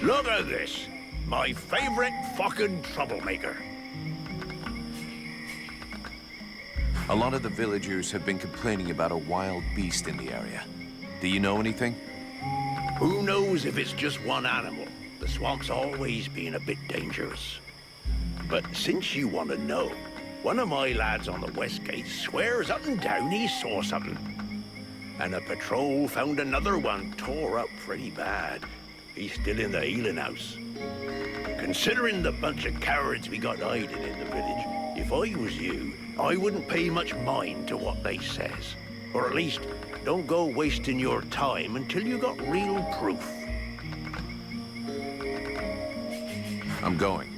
Look at this. My favorite fucking troublemaker. A lot of the villagers have been complaining about a wild beast in the area. Do you know anything? Who knows if it's just one animal? The swamp's always been a bit dangerous. But since you want to know, one of my lads on the west gate swears up and down he saw something. And a patrol found another one tore up pretty bad. He's still in the healing house. Considering the bunch of cowards we got hiding in the village, if I was you, I wouldn't pay much mind to what they says. Or at least, don't go wasting your time until you got real proof. I'm going.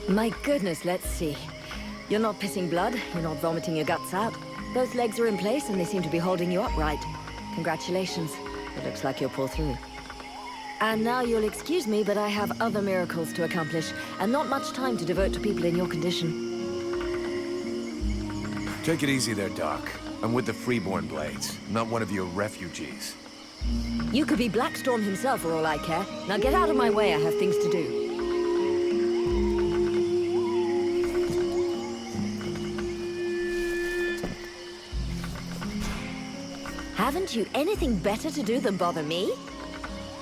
My goodness, let's see. You're not pissing blood, you're not vomiting your guts out. Both legs are in place and they seem to be holding you upright. Congratulations. It looks like you'll pull through. And now you'll excuse me, but I have other miracles to accomplish, and not much time to devote to people in your condition. Take it easy there, Doc. I'm with the Freeborn Blades, not one of your refugees. You could be Blackstorm himself for all I care. Now get out of my way, I have things to do. Haven't you anything better to do than bother me?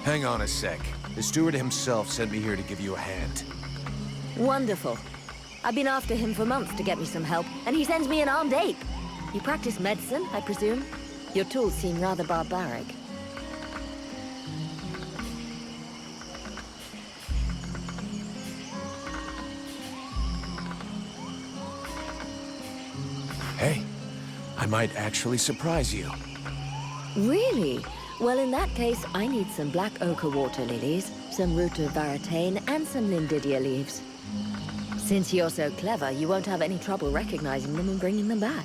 Hang on a sec. The steward himself sent me here to give you a hand. Wonderful. I've been after him for months to get me some help, and he sends me an armed ape. You practice medicine, I presume? Your tools seem rather barbaric. Hey, I might actually surprise you. Really? Well, in that case, I need some black ochre water lilies, some root of varatane, and some lindidia leaves. Since you're so clever, you won't have any trouble recognizing them and bringing them back.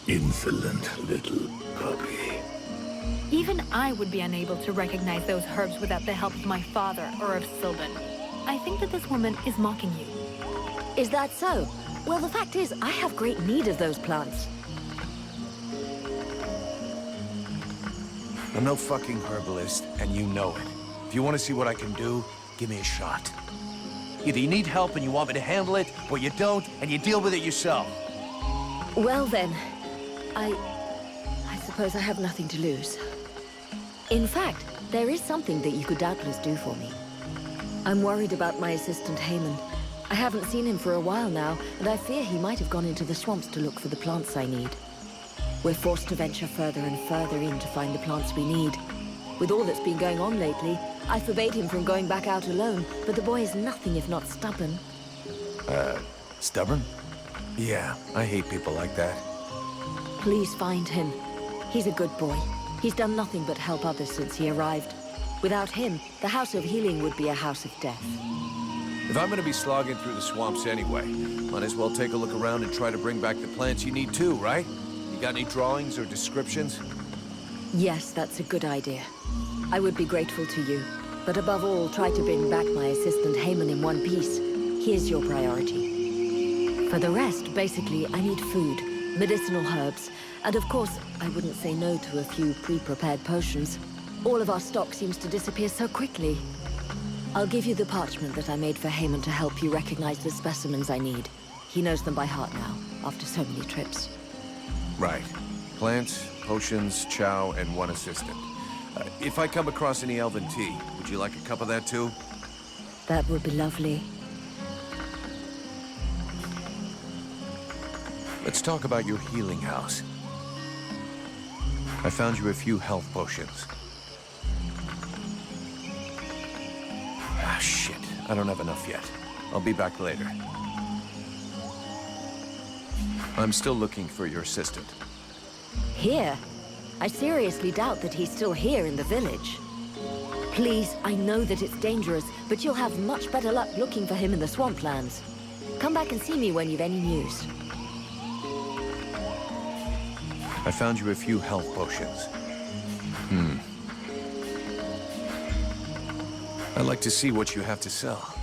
Insolent little puppy. Even I would be unable to recognize those herbs without the help of my father or of Sylvan. I think that this woman is mocking you. Is that so? Well, the fact is, I have great need of those plants. I'm no fucking herbalist, and you know it. If you want to see what I can do, give me a shot. Either you need help and you want me to handle it, or you don't, and you deal with it yourself. Well then, I suppose I have nothing to lose. In fact, there is something that you could doubtless do for me. I'm worried about my assistant Haymon. I haven't seen him for a while now, and I fear he might have gone into the swamps to look for the plants I need. We're forced to venture further and further in to find the plants we need. With all that's been going on lately, I forbade him from going back out alone, but the boy is nothing if not stubborn. Stubborn? Yeah, I hate people like that. Please find him. He's a good boy. He's done nothing but help others since he arrived. Without him, the House of Healing would be a house of death. If I'm gonna be slogging through the swamps anyway, might as well take a look around and try to bring back the plants you need too, right? You got any drawings or descriptions? Yes, that's a good idea. I would be grateful to you. But above all, try to bring back my assistant Haymon in one piece. He is your priority. For the rest, basically, I need food, medicinal herbs, and of course, I wouldn't say no to a few pre-prepared potions. All of our stock seems to disappear so quickly. I'll give you the parchment that I made for Haymon to help you recognize the specimens I need. He knows them by heart now, after so many trips. Right. Plants, potions, chow, and one assistant. If I come across any elven tea, would you like a cup of that too? That would be lovely. Let's talk about your healing house. I found you a few health potions. Ah, shit. I don't have enough yet. I'll be back later. I'm still looking for your assistant. Here? I seriously doubt that he's still here in the village. Please, I know that it's dangerous, but you'll have much better luck looking for him in the swamplands. Come back and see me when you've any news. I found you a few health potions. I'd like to see what you have to sell.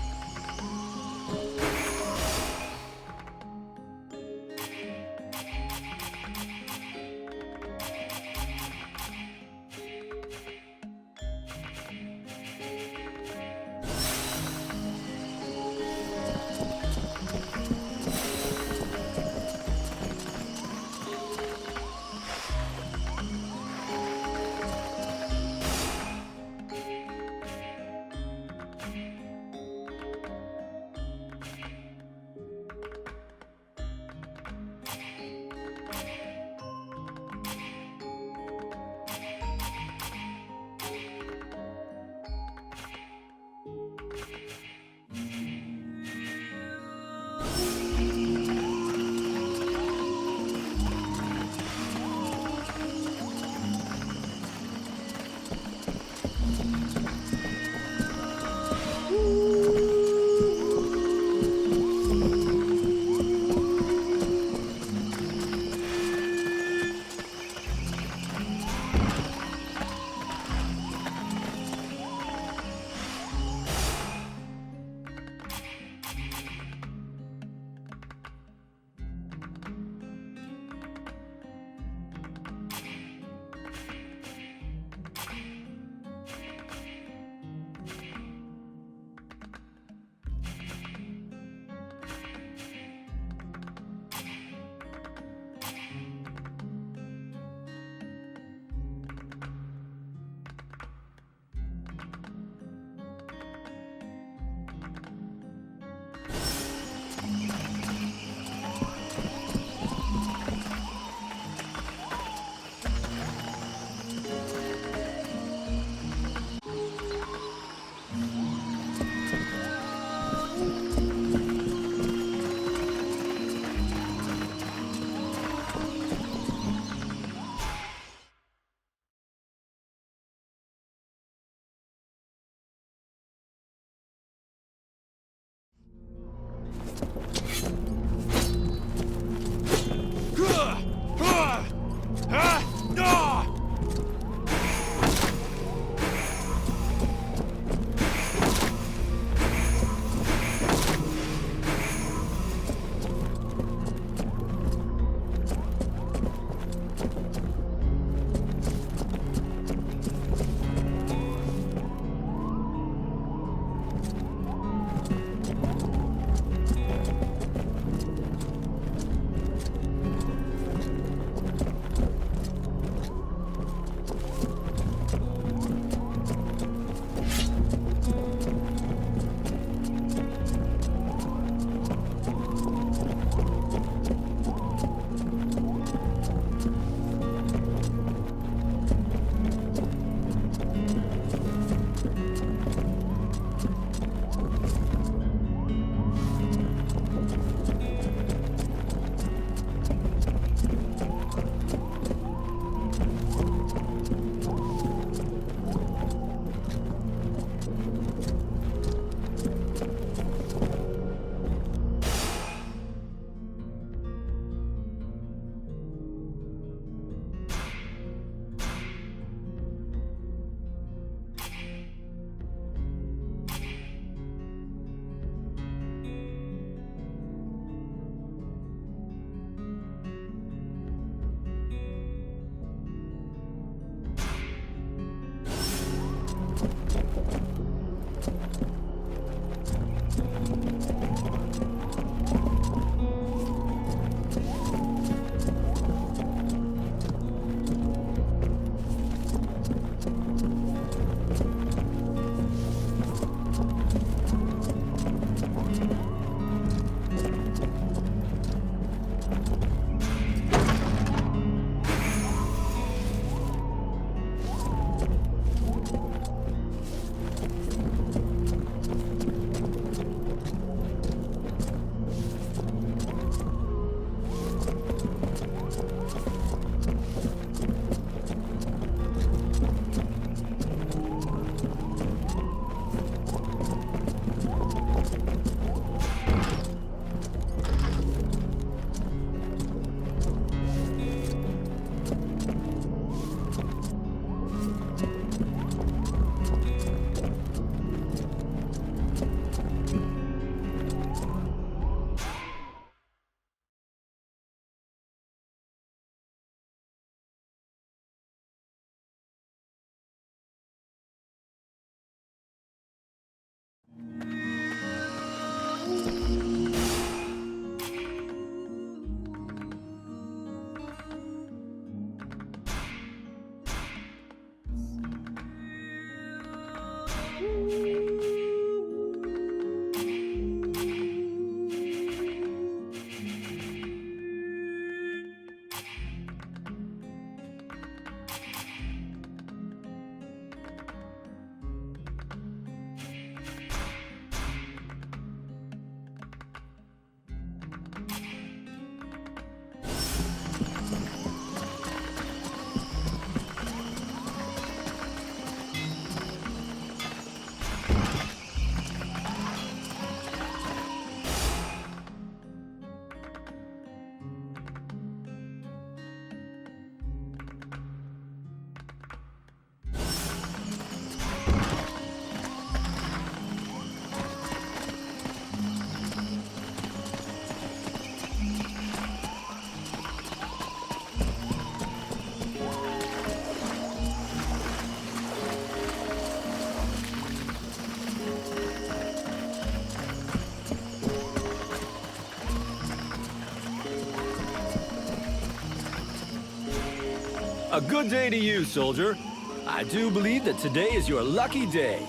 A good day to you, soldier. I do believe that today is your lucky day.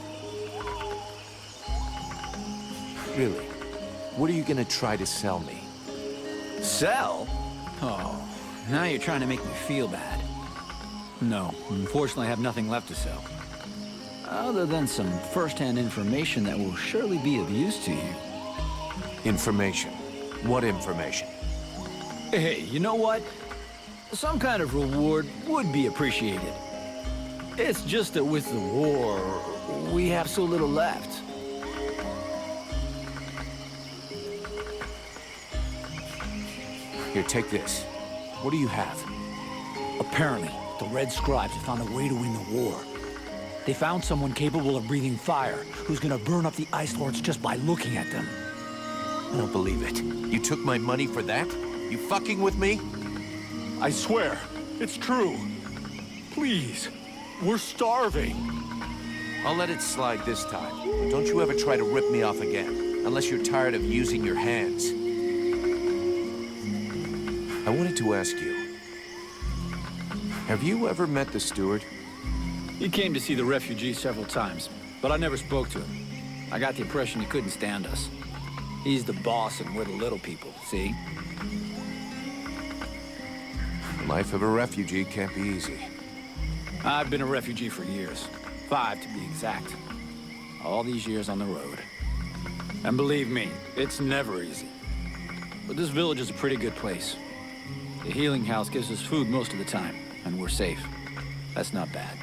Really? What are you gonna try to sell me? Sell? Oh, now you're trying to make me feel bad. No, unfortunately I have nothing left to sell. Other than some first-hand information that will surely be of use to you. Information? What information? Hey, you know what? Some kind of reward would be appreciated. It's just that with the war, we have so little left. Here, take this. What do you have? Apparently, the Red Scribes have found a way to win the war. They found someone capable of breathing fire, who's gonna burn up the Ice Lords just by looking at them. I don't believe it. You took my money for that? You fucking with me? I swear, it's true. Please, we're starving. I'll let it slide this time. Don't you ever try to rip me off again, unless you're tired of using your hands. I wanted to ask you, have you ever met the steward? He came to see the refugees several times, but I never spoke to him. I got the impression he couldn't stand us. He's the boss and we're the little people, see? The life of a refugee can't be easy. I've been a refugee for years. 5 to be exact. All these years on the road. And believe me, it's never easy. But this village is a pretty good place. The healing house gives us food most of the time, and we're safe. That's not bad.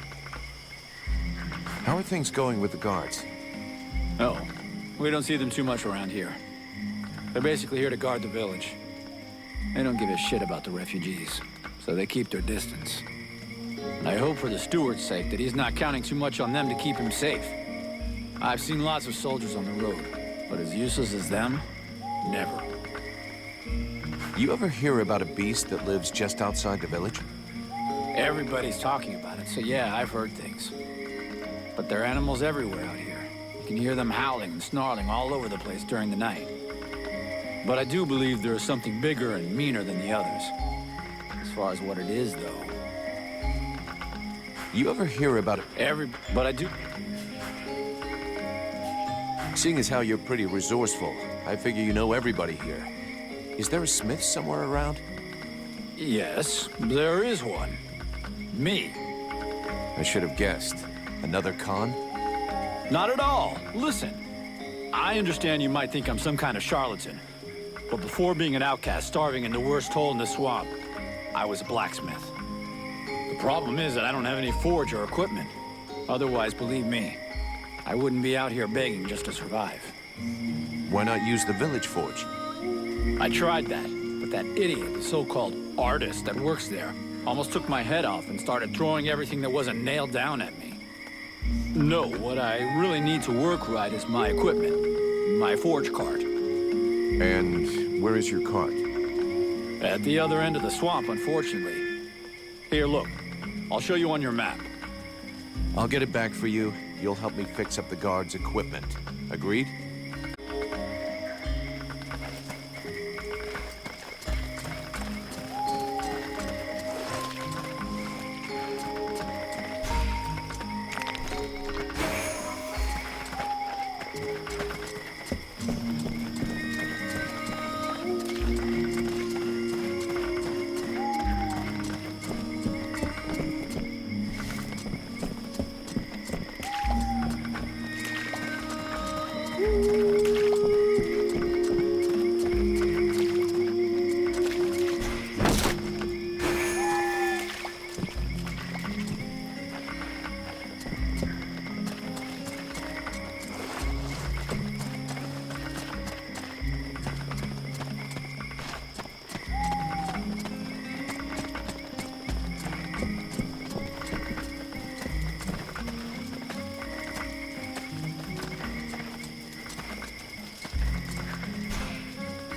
How are things going with the guards? Oh, we don't see them too much around here. They're basically here to guard the village. They don't give a shit about the refugees, so they keep their distance. And I hope for the steward's sake that he's not counting too much on them to keep him safe. I've seen lots of soldiers on the road, but as useless as them, never. You ever hear about a beast that lives just outside the village? Everybody's talking about it, so yeah, I've heard things. But there are animals everywhere out here. You can hear them howling and snarling all over the place during the night. But I do believe there is something bigger and meaner than the others. As far as what it is, though. You ever hear about But I do... Seeing as how you're pretty resourceful, I figure you know everybody here. Is there a smith somewhere around? Yes, there is one. Me. I should have guessed. Another con? Not at all. Listen, I understand you might think I'm some kind of charlatan. But before being an outcast starving in the worst hole in the swamp, I was a blacksmith. The problem is that I don't have any forge or equipment. Otherwise, believe me, I wouldn't be out here begging just to survive. Why not use the village forge? I tried that, but that idiot, the so-called artist that works there, almost took my head off and started throwing everything that wasn't nailed down at me. No, what I really need to work right is my equipment, my forge cart. And where is your cart? At the other end of the swamp, unfortunately. Here, look. I'll show you on your map. I'll get it back for you. You'll help me fix up the guards' equipment. Agreed?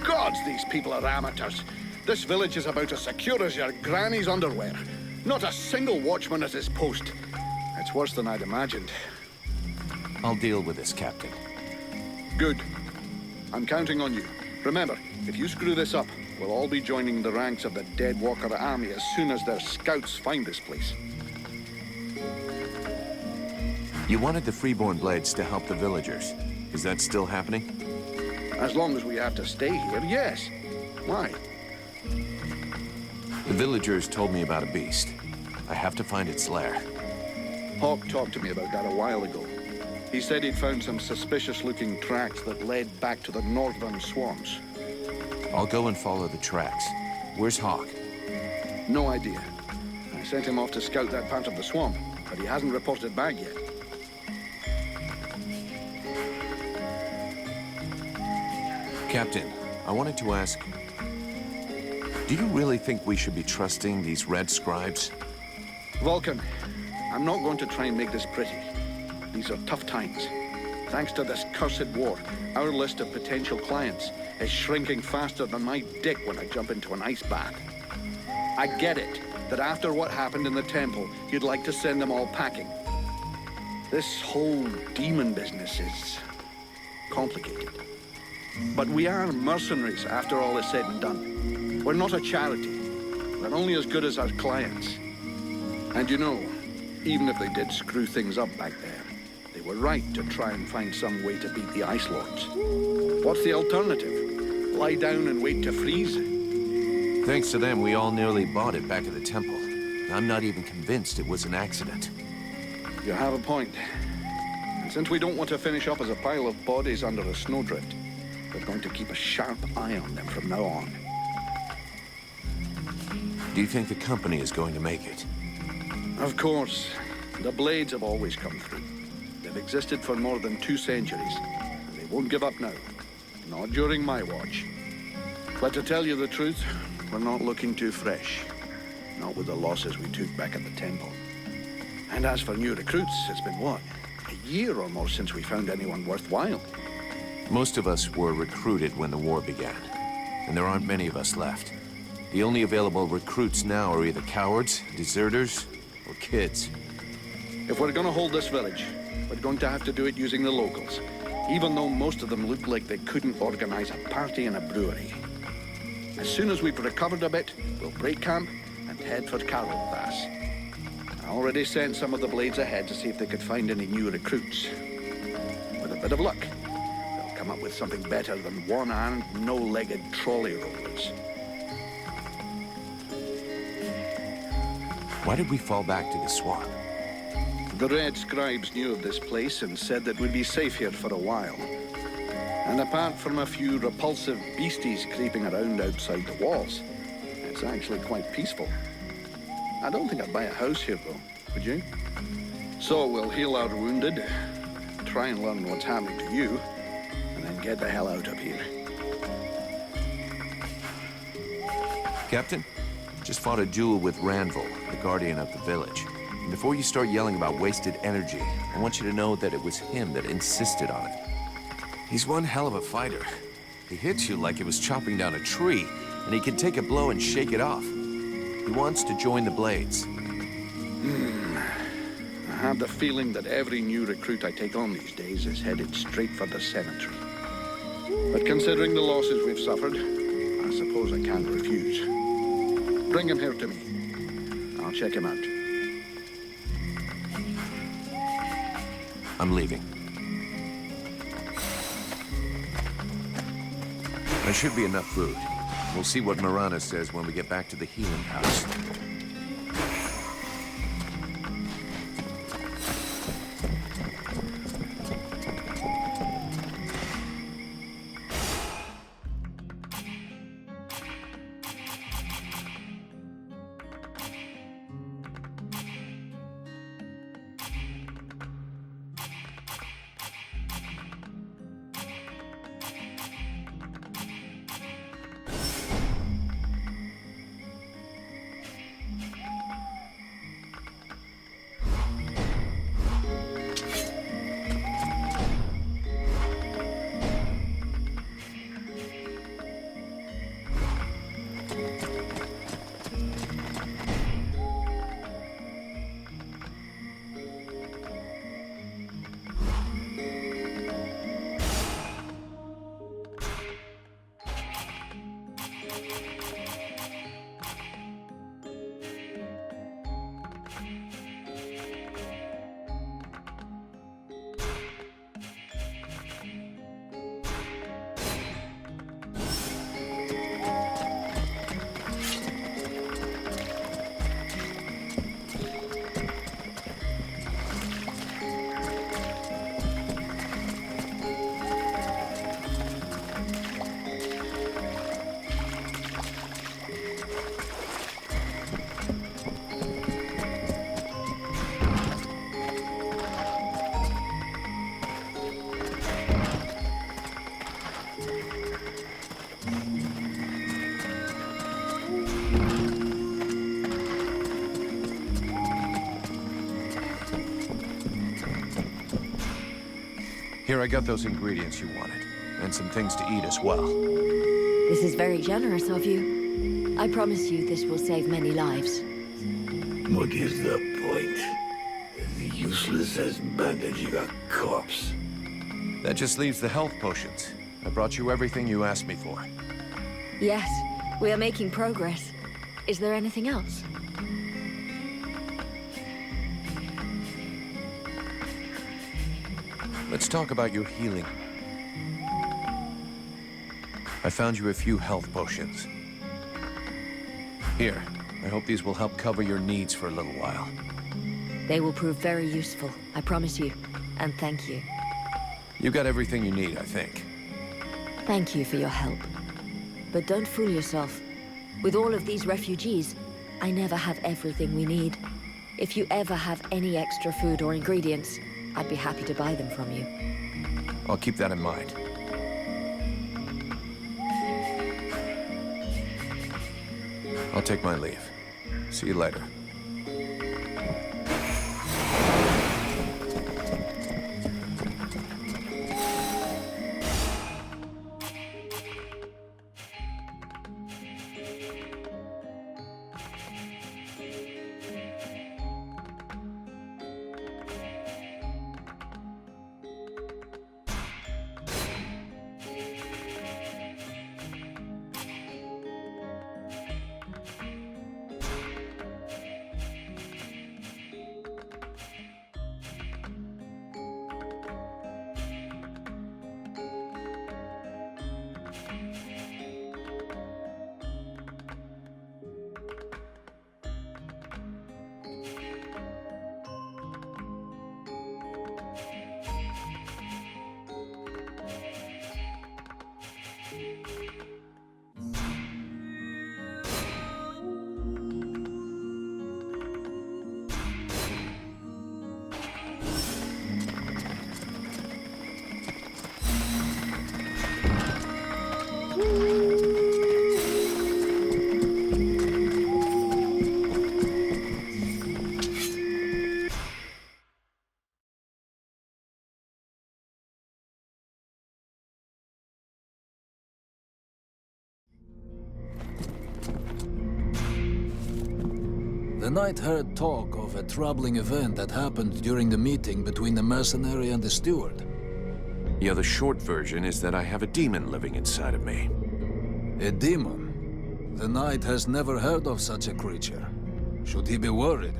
Gods, these people are amateurs. This village is about as secure as your granny's underwear. Not a single watchman at his post. It's worse than I'd imagined. I'll deal with this, Captain. Good. I'm counting on you. Remember, if you screw this up, will all be joining the ranks of the Deadwalker army as soon as their scouts find this place. You wanted the Freeborn Blades to help the villagers. Is that still happening? As long as we have to stay here, yes. Why? The villagers told me about a beast. I have to find its lair. Hawk talked to me about that a while ago. He said he'd found some suspicious-looking tracks that led back to the northern swamps. I'll go and follow the tracks. Where's Hawk? No idea. I sent him off to scout that part of the swamp, but he hasn't reported back yet. Captain, I wanted to ask... Do you really think we should be trusting these red scribes? Vulcan, I'm not going to try and make this pretty. These are tough times. Thanks to this cursed war, our list of potential clients is shrinking faster than my dick when I jump into an ice bath. I get it, that after what happened in the temple, you'd like to send them all packing. This whole demon business is complicated. But we are mercenaries after all is said and done. We're not a charity. We're only as good as our clients. And you know, even if they did screw things up back there, they were right to try and find some way to beat the Ice Lords. What's the alternative? Lie down and wait to freeze? Thanks to them, we all nearly bought it back at the temple. I'm not even convinced it was an accident. You have a point. And since we don't want to finish up as a pile of bodies under a snowdrift, we're going to keep a sharp eye on them from now on. Do you think the company is going to make it? Of course. The Blades have always come through. They've existed for more than 2 centuries, and they won't give up now. Not during my watch. But to tell you the truth, we're not looking too fresh. Not with the losses we took back at the temple. And as for new recruits, it's been what? A year or more since we found anyone worthwhile. Most of us were recruited when the war began, and there aren't many of us left. The only available recruits now are either cowards, deserters, or kids. If we're gonna hold this village, we're going to have to do it using the locals, even though most of them look like they couldn't organize a party in a brewery. As soon as we've recovered a bit, we'll break camp and head for Carroll Pass. I already sent some of the Blades ahead to see if they could find any new recruits. With a bit of luck, they'll come up with something better than one-armed, no-legged trolley rollers. Why did we fall back to the swamp? The Red Scribes knew of this place and said that we'd be safe here for a while. And apart from a few repulsive beasties creeping around outside the walls, it's actually quite peaceful. I don't think I'd buy a house here, though. Would you? So we'll heal our wounded, try and learn what's happening to you, and then get the hell out of here. Captain, just fought a duel with Ranvil, the guardian of the village. And before you start yelling about wasted energy, I want you to know that it was him that insisted on it. He's one hell of a fighter. He hits you like he was chopping down a tree, and he can take a blow and shake it off. He wants to join the Blades. I have the feeling that every new recruit I take on these days is headed straight for the cemetery. But considering the losses we've suffered, I suppose I can't refuse. Bring him here to me. I'll check him out. I'm leaving. There should be enough food. We'll see what Marana says when we get back to the healing house. Here, I got those ingredients you wanted. And some things to eat as well. This is very generous of you. I promise you this will save many lives. What is the point? As useless as bandaging a corpse. That just leaves the health potions. I brought you everything you asked me for. Yes, we are making progress. Is there anything else? Let's talk about your healing. I found you a few health potions. Here, I hope these will help cover your needs for a little while. They will prove very useful, I promise you. And thank you. You got everything you need, I think. Thank you for your help. But don't fool yourself. With all of these refugees, I never have everything we need. If you ever have any extra food or ingredients, I'd be happy to buy them from you. I'll keep that in mind. I'll take my leave. See you later. The knight heard talk of a troubling event that happened during the meeting between the mercenary and the steward. Yeah, the short version is that I have a demon living inside of me. A demon? The knight has never heard of such a creature. Should he be worried?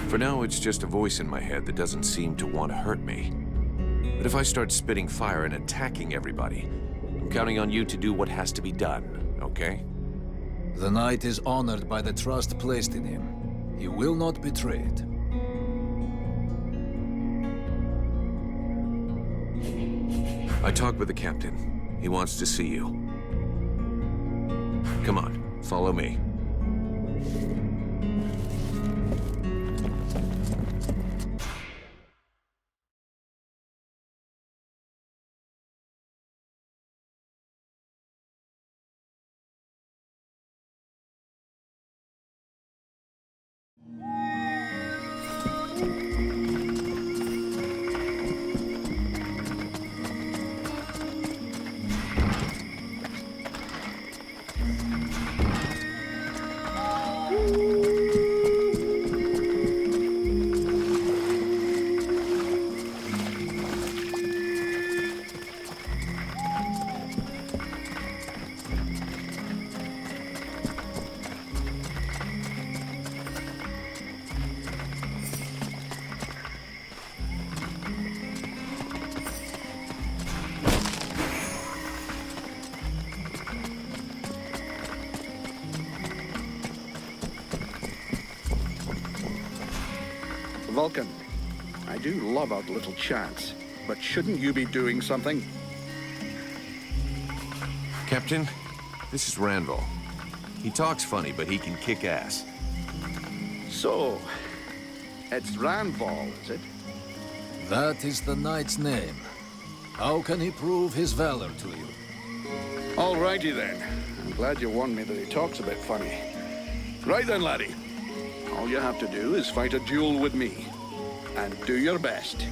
For now, it's just a voice in my head that doesn't seem to want to hurt me. But if I start spitting fire and attacking everybody, I'm counting on you to do what has to be done, okay? The knight is honored by the trust placed in him. He will not betray it. I talked with the captain. He wants to see you. Come on, follow me. Vulcan, I do love our little chats, but shouldn't you be doing something? Captain, this is Ranvil. He talks funny, but he can kick ass. So, it's Ranval, is it? That is the knight's name. How can he prove his valor to you? Alrighty then. I'm glad you warned me that he talks a bit funny. Right then, laddie. All you have to do is fight a duel with me. And do your best.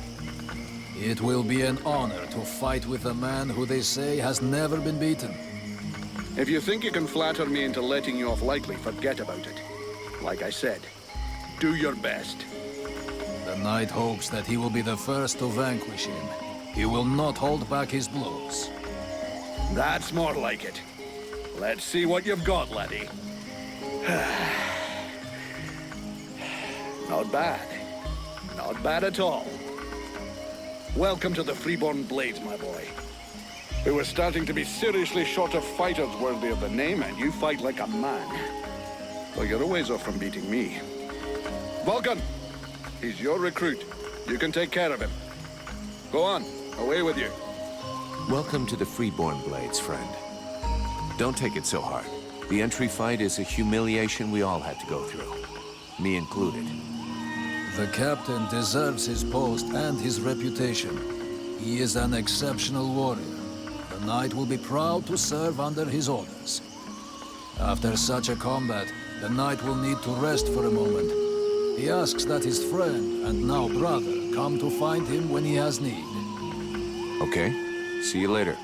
It will be an honor to fight with a man who they say has never been beaten. If you think you can flatter me into letting you off lightly, forget about it. Like I said, do your best. The knight hopes that he will be the first to vanquish him. He will not hold back his blows. That's more like it. Let's see what you've got, laddie. Not bad. Not bad at all. Welcome to the Freeborn Blades, my boy. We were starting to be seriously short of fighters worthy of the name, and you fight like a man. Well, you're a ways off from beating me. Vulcan! He's your recruit. You can take care of him. Go on, away with you. Welcome to the Freeborn Blades, friend. Don't take it so hard. The entry fight is a humiliation we all had to go through. Me included. The captain deserves his post and his reputation. He is an exceptional warrior. The knight will be proud to serve under his orders. After such a combat, the knight will need to rest for a moment. He asks that his friend, and now brother, come to find him when he has need. Okay. See you later.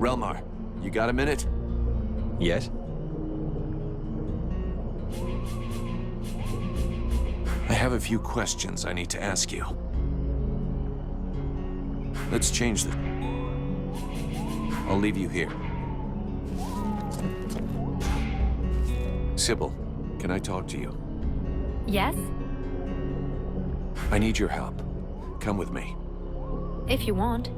Relmar, you got a minute? Yes? I have a few questions I need to ask you. Let's change the... I'll leave you here. Sybil, can I talk to you? Yes? I need your help. Come with me. If you want.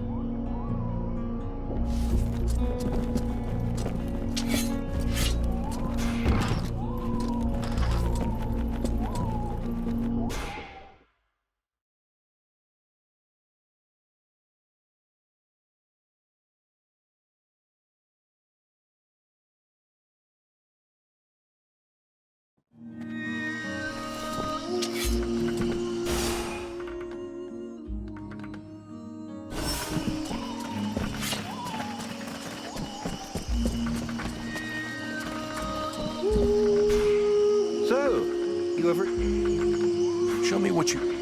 So, you ever... Show me what you...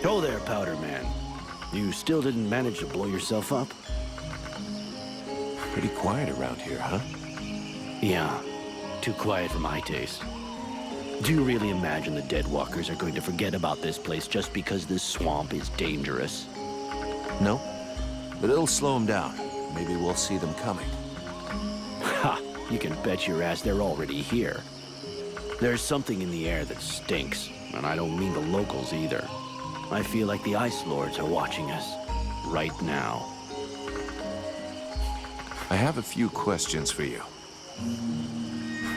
Oh there, Powder Man. You still didn't manage to blow yourself up? Pretty quiet around here, huh? Yeah, too quiet for my taste. Do you really imagine the Deadwalkers are going to forget about this place just because this swamp is dangerous? No, but it'll slow them down. Maybe we'll see them coming. Ha! You can bet your ass they're already here. There's something in the air that stinks, and I don't mean the locals either. I feel like the Ice Lords are watching us right now. I have a few questions for you.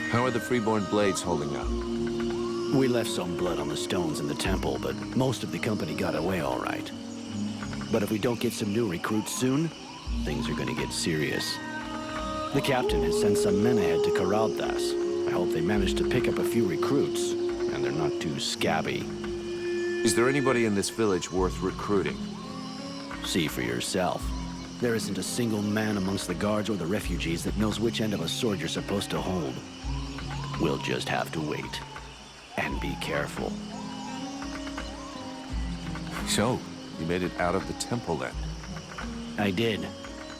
How are the Freeborn Blades holding up? We left some blood on the stones in the temple, but most of the company got away all right. But if we don't get some new recruits soon, things are gonna get serious. The captain has sent some men ahead to Karaldas. I hope they manage to pick up a few recruits, and they're not too scabby. Is there anybody in this village worth recruiting? See for yourself. There isn't a single man amongst the guards or the refugees that knows which end of a sword you're supposed to hold. We'll just have to wait. And be careful. So, you made it out of the temple then? I did.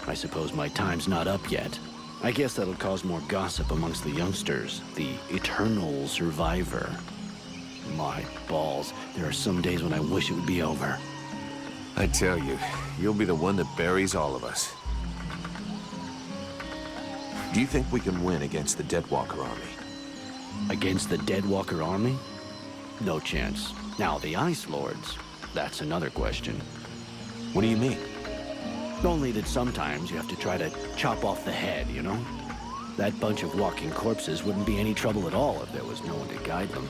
I suppose my time's not up yet. I guess that'll cause more gossip amongst the youngsters. The eternal survivor. My balls. There are some days when I wish it would be over. I tell you, you'll be the one that buries all of us. Do you think we can win against the Deadwalker army? Against the Deadwalker army? No chance. Now, the Ice Lords, that's another question. What do you mean? Only that sometimes you have to try to chop off the head, you know? That bunch of walking corpses wouldn't be any trouble at all if there was no one to guide them.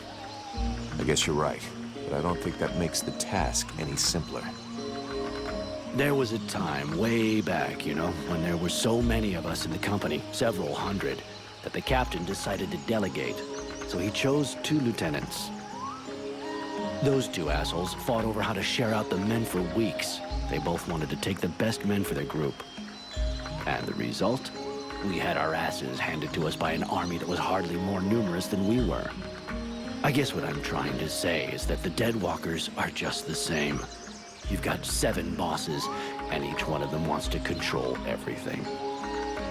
I guess you're right, but I don't think that makes the task any simpler. There was a time way back, you know, when there were so many of us in the company, several hundred, that the captain decided to delegate. So he chose 2 lieutenants. Those 2 assholes fought over how to share out the men for weeks. They both wanted to take the best men for their group. And the result? We had our asses handed to us by an army that was hardly more numerous than we were. I guess what I'm trying to say is that the Deadwalkers are just the same. You've got 7 bosses, and each one of them wants to control everything.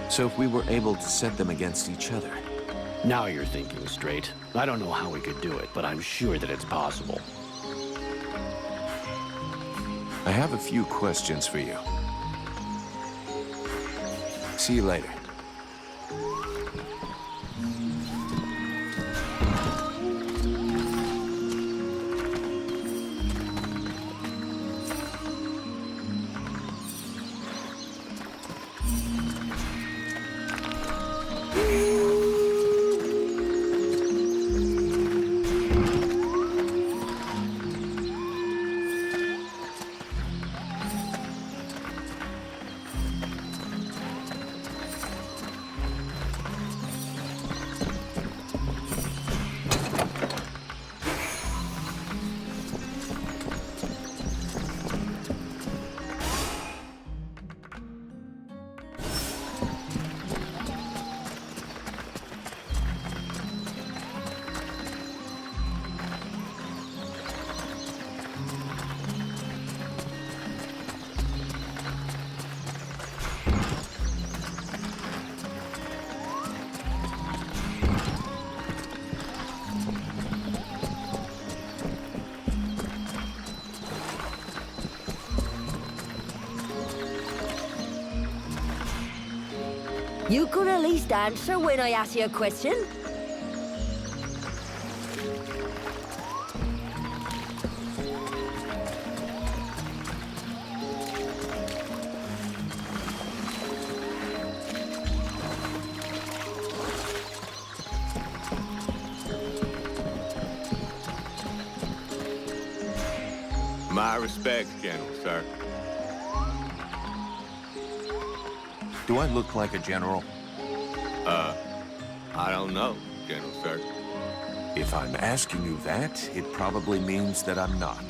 So if we were able to set them against each other? Now you're thinking straight. I don't know how we could do it, but I'm sure that it's possible. I have a few questions for you. See you later. You could at least answer when I ask you a question. My respects, General, sir. Do I look like a general? I don't know, General, sir. If I'm asking you that, it probably means that I'm not.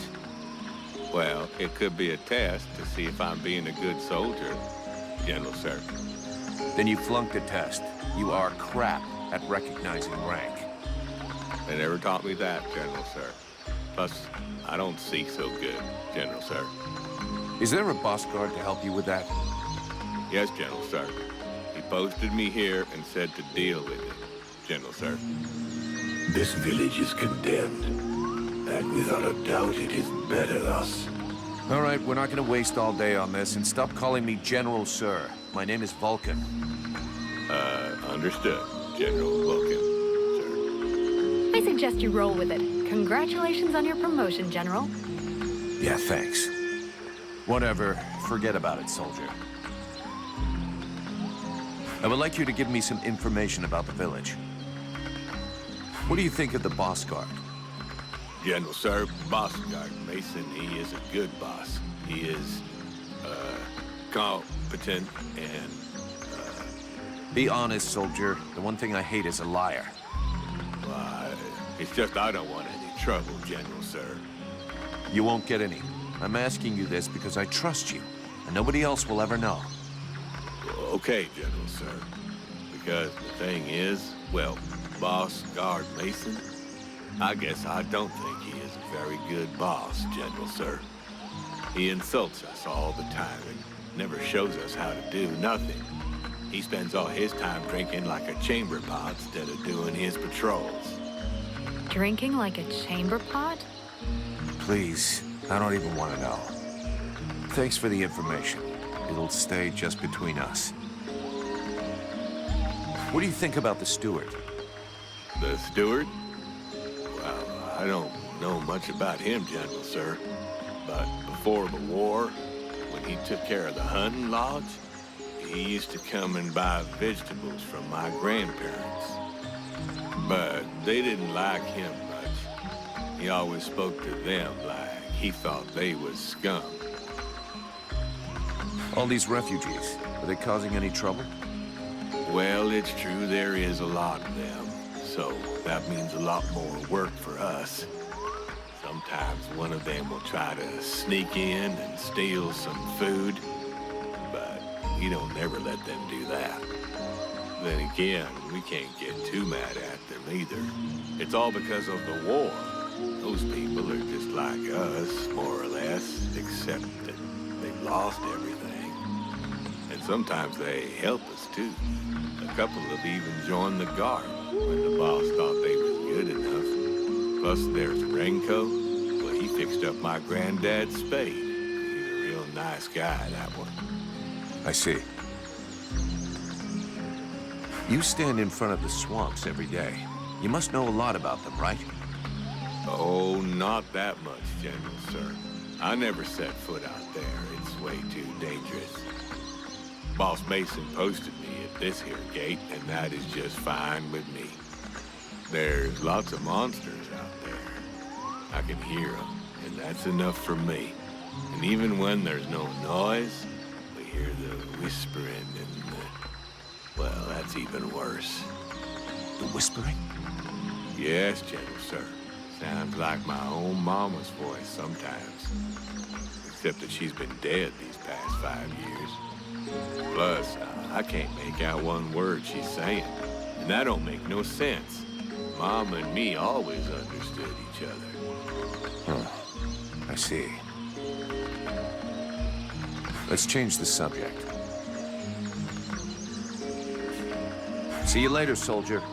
Well, it could be a test to see if I'm being a good soldier, General, sir. Then you flunked the test. You are crap at recognizing rank. They never taught me that, General, sir. Plus, I don't see so good, General, sir. Is there a boss guard to help you with that? Yes, General, sir. He posted me here and said to deal with it, General, sir. This village is condemned, and without a doubt it is better thus. All right, we're not gonna waste all day on this, and stop calling me General, sir. My name is Vulcan. Understood, General Vulcan, sir. I suggest you roll with it. Congratulations on your promotion, General. Yeah, thanks. Whatever. Forget about it, soldier. I would like you to give me some information about the village. What do you think of the boss guard? General, sir, Boss Guard Mason, he is a good boss. He is, competent and, Be honest, soldier. The one thing I hate is a liar. Why, it's just I don't want any trouble, General, sir. You won't get any. I'm asking you this because I trust you, and nobody else will ever know. Okay, General, sir. Because the thing is, well, Boss Guard Mason, I guess I don't think he is a very good boss, General, sir. He insults us all the time and never shows us how to do nothing. He spends all his time drinking like a chamber pot instead of doing his patrols. Drinking like a chamber pot? Please, I don't even want to know. Thanks for the information. It'll stay just between us. What do you think about the steward? The steward? Well, I don't know much about him, General, sir. But before the war, when he took care of the hunting lodge, he used to come and buy vegetables from my grandparents. But they didn't like him much. He always spoke to them like he thought they was scum. All these refugees, are they causing any trouble? Well, it's true there is a lot of them. So that means a lot more work for us. Sometimes one of them will try to sneak in and steal some food. But we don't ever let them do that. Then again, we can't get too mad at them either. It's all because of the war. Those people are just like us, more or less, except that they've lost everything. And sometimes they help us too. A couple have even joined the guard when the boss thought they was good enough. Plus there's Renko. Well, he fixed up my granddad's spade. He's a real nice guy, that one. I see. You stand in front of the swamps every day. You must know a lot about them, right? Oh, not that much, General, sir. I never set foot out there. It's way too dangerous. Boss Mason posted me at this here gate, and that is just fine with me. There's lots of monsters out there. I can hear them, and that's enough for me. And even when there's no noise, we hear the whispering and the... Well, that's even worse. The whispering? Yes, General, sir. Sounds like my own mama's voice sometimes. Except that she's been dead these past 5 years. Plus, I can't make out one word she's saying. And that don't make no sense. Mom and me always understood each other. Huh. I see. Let's change the subject. See you later, soldier.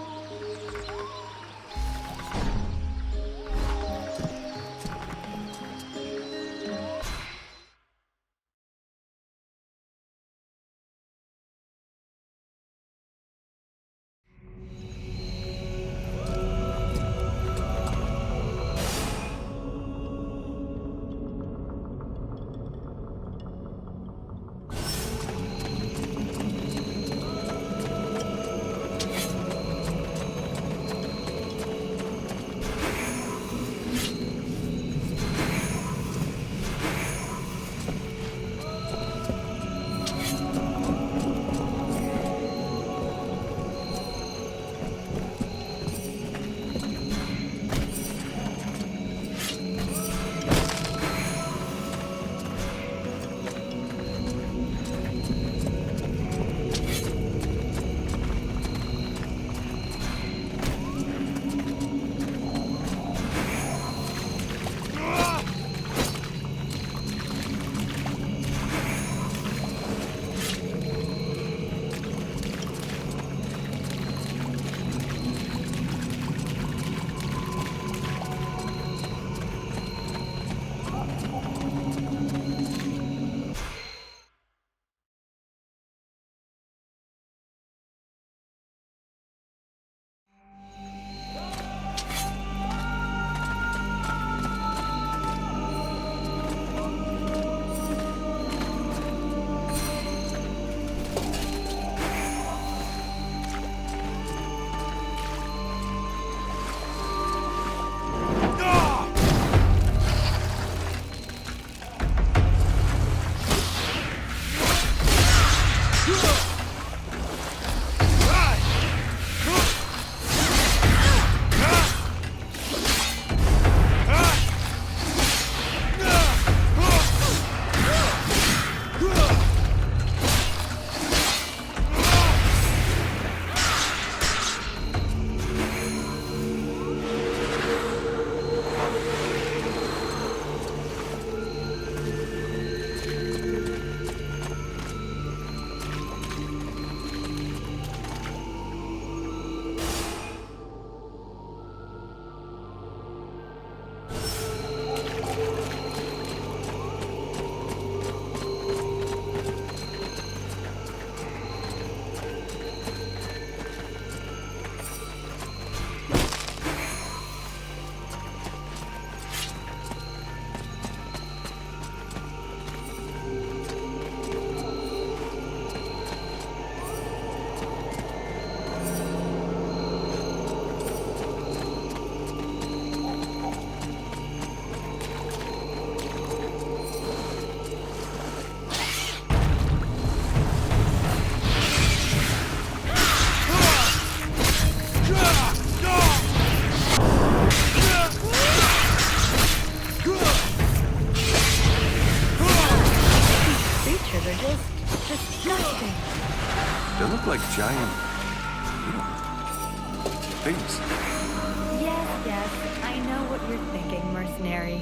like giant, things. Yes, I know what you're thinking, mercenary.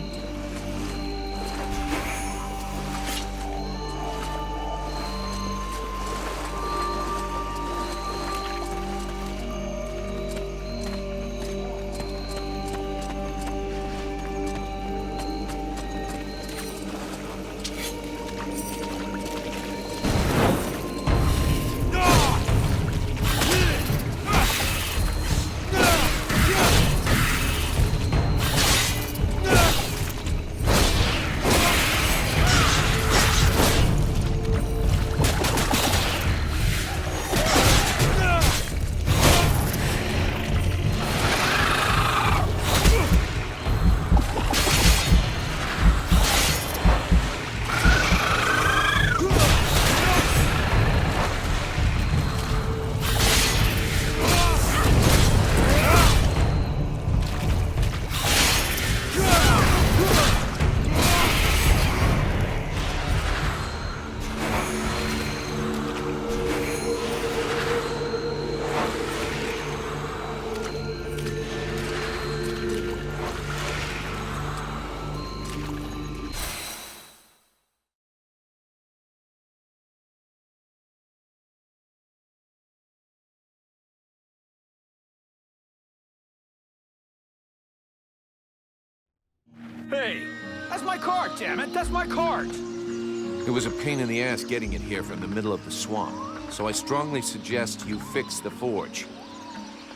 Hey, that's my cart, damn it! That's my cart! It was a pain in the ass getting it here from the middle of the swamp, so I strongly suggest you fix the forge.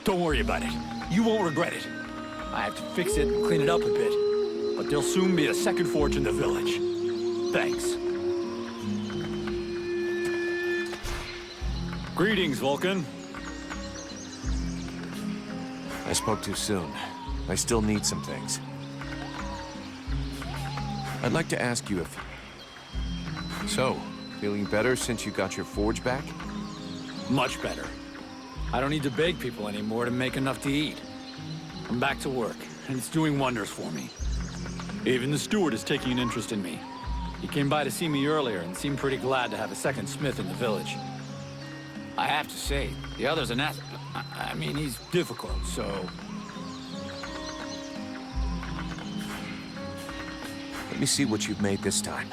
Don't worry about it. You won't regret it. I have to fix it and clean it up a bit, but there'll soon be a second forge in the village. Thanks. Greetings, Vulcan. I spoke too soon. I still need some things. I'd like to ask you if... So, feeling better since you got your forge back? Much better. I don't need to beg people anymore to make enough to eat. I'm back to work, and it's doing wonders for me. Even the steward is taking an interest in me. He came by to see me earlier and seemed pretty glad to have a second smith in the village. I have to say, the other's an ass... I mean, he's difficult, so... Let me see what you've made this time.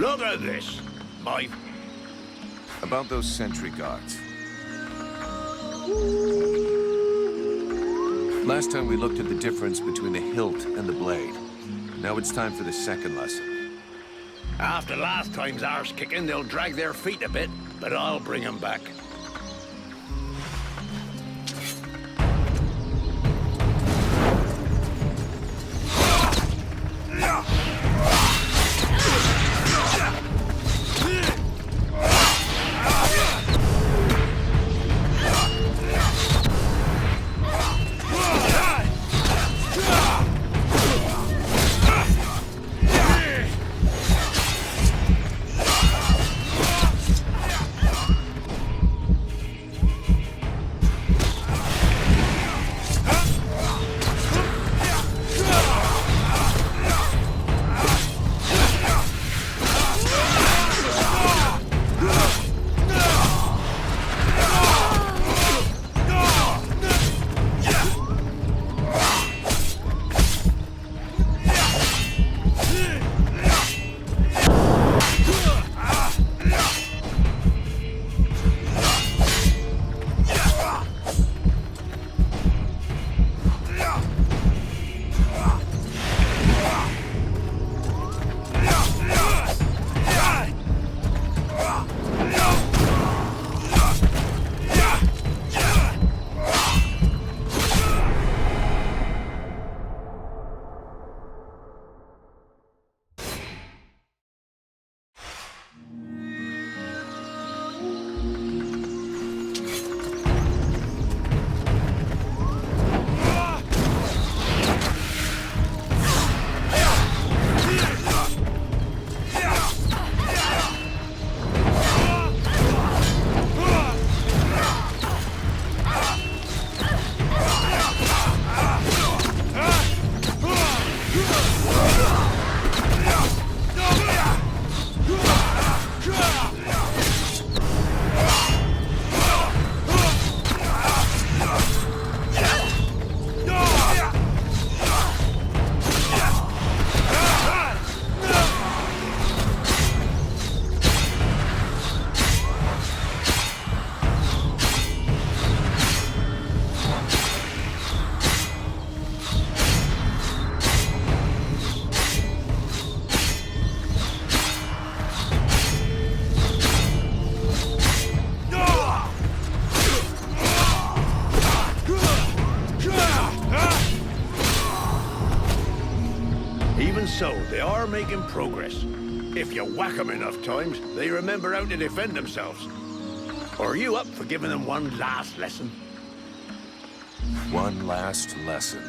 Look at this. My... About those sentry guards. Last time we looked at the difference between the hilt and the blade. Now it's time for the second lesson. After last time's arse kicking, they'll drag their feet a bit, but I'll bring 'em back. Even so, they are making progress. If you whack 'em enough times, they remember how to defend themselves. Are you up for giving them one last lesson? One last lesson.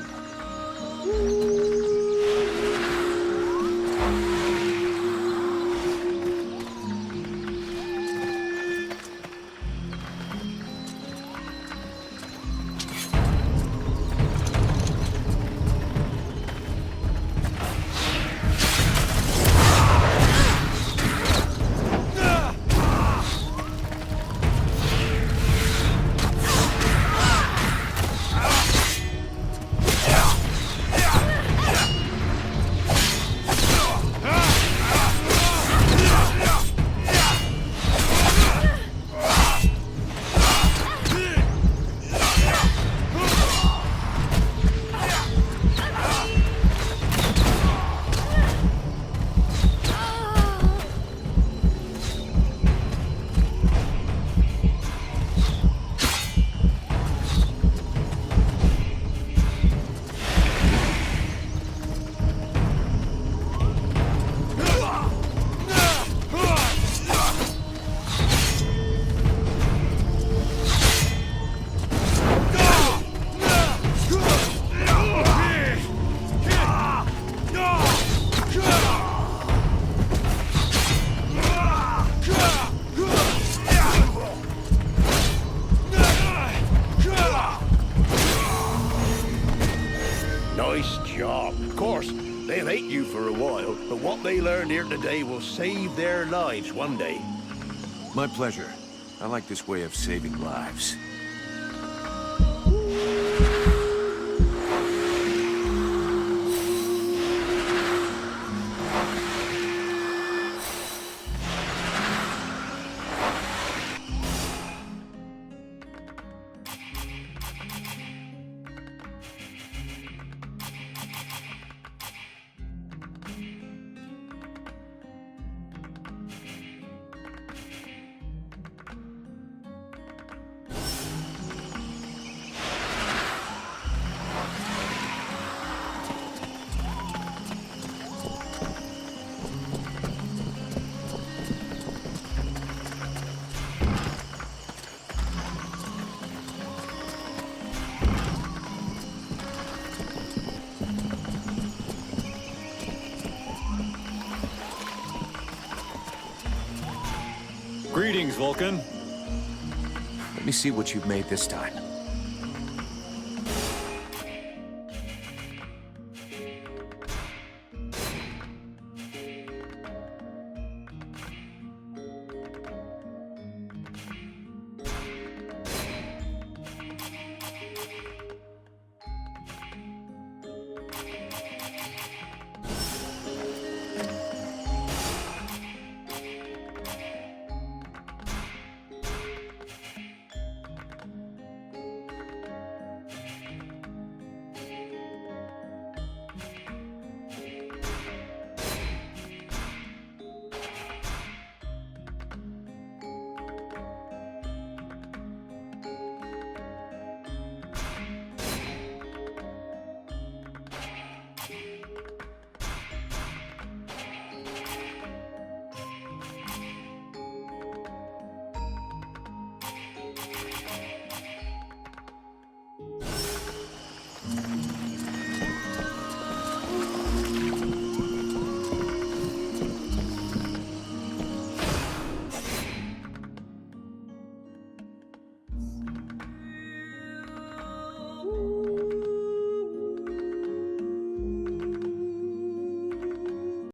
Nice job. Of course, they'll hate you for a while, but what they learned here today will save their lives one day. My pleasure. I like this way of saving lives. Greetings, Vulcan. Let me see what you've made this time.